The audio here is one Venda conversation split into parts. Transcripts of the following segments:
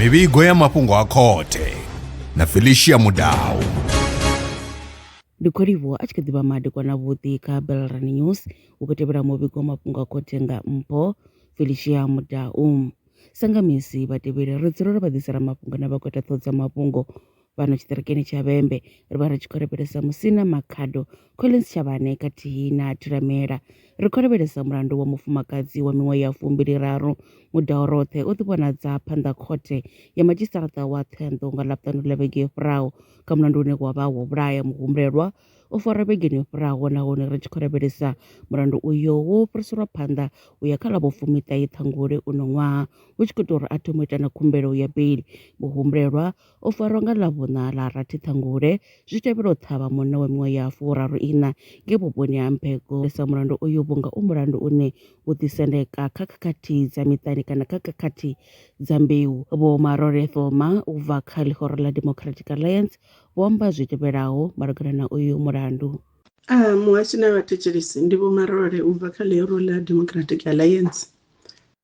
mivhigo ya mafhungo a khothe na Felicia Mudau. Ndi kholivo a tshi kha ḓivha madekwana vhuḓi kha Belren News u khou tevhela muvhigo wa mafhungo a khothe nga mpho Felicia Mudau. Sangamisi vhatevheli ri dzula ri vha ḓisela mafhungo na vha khou ita ṱhoho dza mafhungo fhano tshiṱirikini tsha Vhembe. Ri vha ri tshi khou lavhelesa Musina Makhado, Collins Chavhane khathihi na Thulamela. Ri khou lavhelesa mulandu wa mufumakadzi wa miṅwaha ya 23 Mudau roṱhe o ḓivhonadza phanḓa khothe ya madzhisiṱaraṱa wa Ṱhohoyanḓou nga Ḽavhuṱanu ḽa vhege yo fhiraho kha mulandu une wa vha wo vhulaya muhumbulelwa o fara vhegeni yo fhiraho, nahone ri tshi khou lavhelesa mulandu uyo wo fhiriselwa phanḓa u ya kha ḽa vho-19 Ṱhangule uno ṅwaha, hu tshi khou ita uri a thome u ita na khumbelo ya beiḽi. Muhumbulelwa o farwa nga Ḽavhuṋa ḽa rathi Ṱhangule zwi tevhela u ṱhavha munna wa miṅwaha ya 34 nge vhuponi ha Mphego. Sa mulandu uyu vhunga u mulandu une u ḓisendeka kha khakhathi dza miṱani kana kha khakhathi dza mbeu. Vho Marole Thoma u bva kha ḽihoro ḽa Democratic Alliance vho amba zwi tevhelaho malugana na uyu mulandu. Muhashi na vhathetshelesi ndi Vho Marole u bva kha ḽihoro ḽa Democratic Alliance.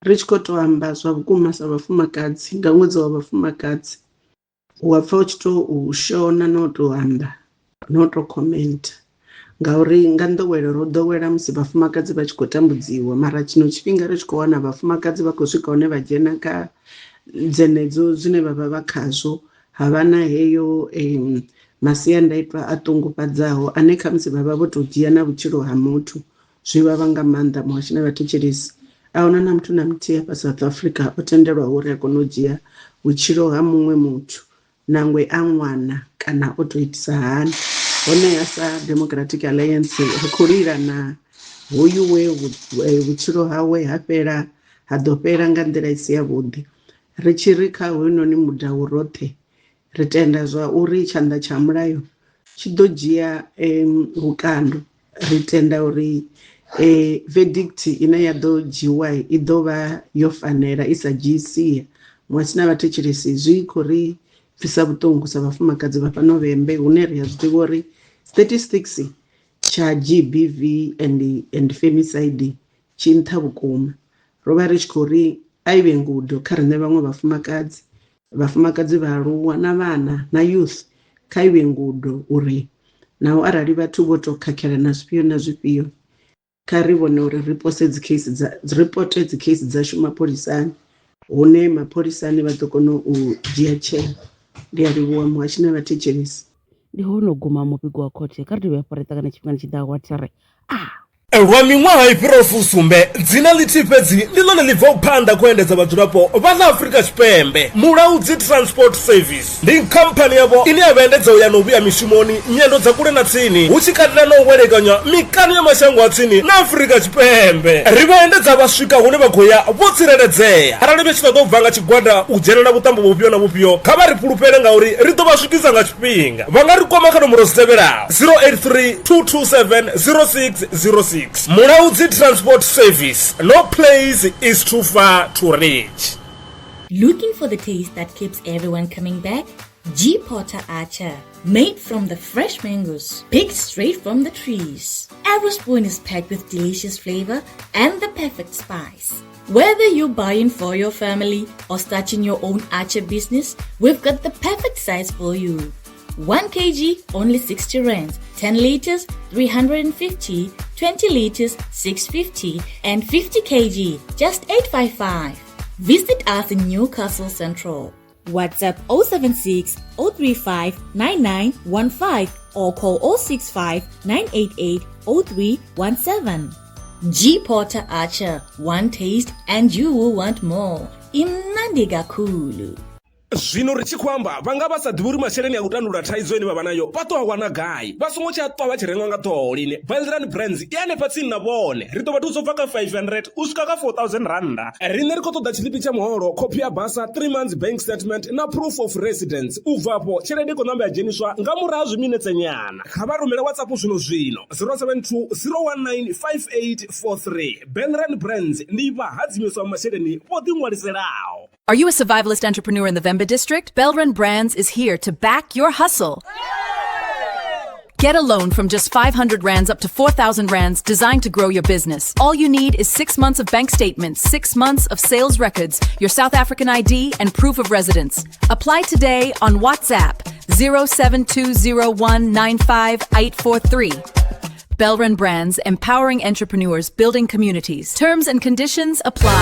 Ri tshi khou tou amba zwa vhukuma sa vhafumakadzi nga ṅwedzi wa vhafumakadzi, wa pfa u tshi tou shona no tou amba no tou comment ngauri nga nḓowelo ro ḓowela musi vhafumakadzi vha tshi khou tambudziwa, mara tshino tshifhinga ri tshi khou wana vhafumakadzi vha khou swika hune vha dzhena kha dzenedzo zwine vha vha vha khazwo. Havha na heyo masiandaitwa a ṱungufhadzaho ane kha musi vha vha vho tou dzhia na vhutshilo ha muthu. Zwi vhavha nga maanḓa Muhashi na vhathetshelesi. Ahuna na muthu na muthihi hafha South Africa o tendelwaho uri a kone u dzhia vhutshilo ha muṅwe muthu nangwe a ṅwana kana o tou itisa hani. Honeha sa Democratic Alliance ri khou lila na hoyu we vhutshilo hawe ha fhela ha ḓo fhela nga nḓila i si yavhuḓi. Ri tshi ri kha hoyunoni Mudau roṱhe ri tenda zwa uri tshanḓa tsha mulayo tshi ḓo dzhia vhukando. Ri tenda uri verdict ine ya ḓo dzhiwa i ḓo vha yo fanela, i sa dzhii sia. Muhashi na vhathetshelesi zwi khou ri bvisa vhuṱungu sa vhafumakadzi vha fhano Vhembe hune ri a zwi ḓivha uri statistics tsha GBV and femicide tshi nṱha vhukuma. Ro vha ri tshi khou ri a i vhe ngudo kha riṋe vhaṅwe vhafumakadzi vha aluwa na vhana na youth, kha i vhe ngudo uri naho arali vhathu vho tou khakhela na zwifhio na zwifhio kha ri vhone uri ri ripote dzi case dzashu mapholisani, hune mapholisani vha ḓo kona u dzhia tsheo. Ndi a livhuwa Muhashi na vhathetshelesi. Ndi hono guma muvhigo wa khothe kha ri dovhe afho ri ṱangana tshifhinga tshi ḓaho wa tere lwa miṅwaha i fhiraho fusumbe dzina ḽithihi fhedzi ndi ḽone ḽi bvaho phanḓa khou endedza vhadzulapo vha ḽa Afrika Tshipembe. Mulaudzi Transport Service ndi khamphani yavho ine ya vhaendedza u ya na u vhuya mishumoni nyendo dza kule na tsini, hu tshi katela na u welekanya mikano ya mashango a tsini na Afrika Tshipembe. Ri vhaendedza vha swika hune vha khou ya vho tsireledzea. Arali vha tshi ṱoḓa u bva nga tshigwada u dzhenelela vhuṱambo vhufhio na vhufhio, kha vha ri fhulufhele ngauri ri ḓo vha swikisa nga tshifhinga. Vha nga ri kwama kha nomboro dzi tevhelaho 083 227 0606. Mulaudzi Transport Service. No place is too far to reach. Looking for the taste that keeps everyone coming back? G. Potter Archer. Made from the fresh mangoes, picked straight from the trees. Every spoon is packed with delicious flavor and the perfect spice. Whether you're buying for your family or starting your own archer business, we've got the perfect size for you. 1 kg, only 60 rands. 10 liters, 350. 20 liters, 650. And 50 kg, just 855. Visit us in Newcastle Central. WhatsApp 076 035 9915 or call 065 988 0317. G. Potter Archer. One taste and you will want more. Imnandi Gakulu. Zvino ri tshi khou amba vhanga vha sa ḓivhi uri masheleni a u tandulula thaidzo ine vha vha nayo vha tou a wana gai. Vha songo tsha ṱwa vha tshi renga nga ṱhoho lini. Belren Brands i hanefha tsini na vhone. Ri ḓo vha thusa u bva kha 500 u swika kha 4000 randa. Riṋe ri khou ṱoḓa tshiḽipi tsha muholo, khophi ya basa, 3 months bank statement na proof of residence. U bvapo tshelede i khou ṋamba ya dzheniswa nga murahu ha zwiminetse nyana. Kha vha rumele WhatsApp zwino 072 019 5843. Belren Brands ndi vhahadzimiswa masheleni vho ḓiṅwaliselaho. Are you a survivalist entrepreneur in the Vemba district? Belren Brands is here to back your hustle. Get a loan from just 500 rands up to 4,000 rands designed to grow your business. All you need is 6 months of bank statements, 6 months of sales records, your South African ID, and proof of residence. Apply today on WhatsApp 0720195843. Belren Brands, empowering entrepreneurs, building communities. Terms and conditions apply.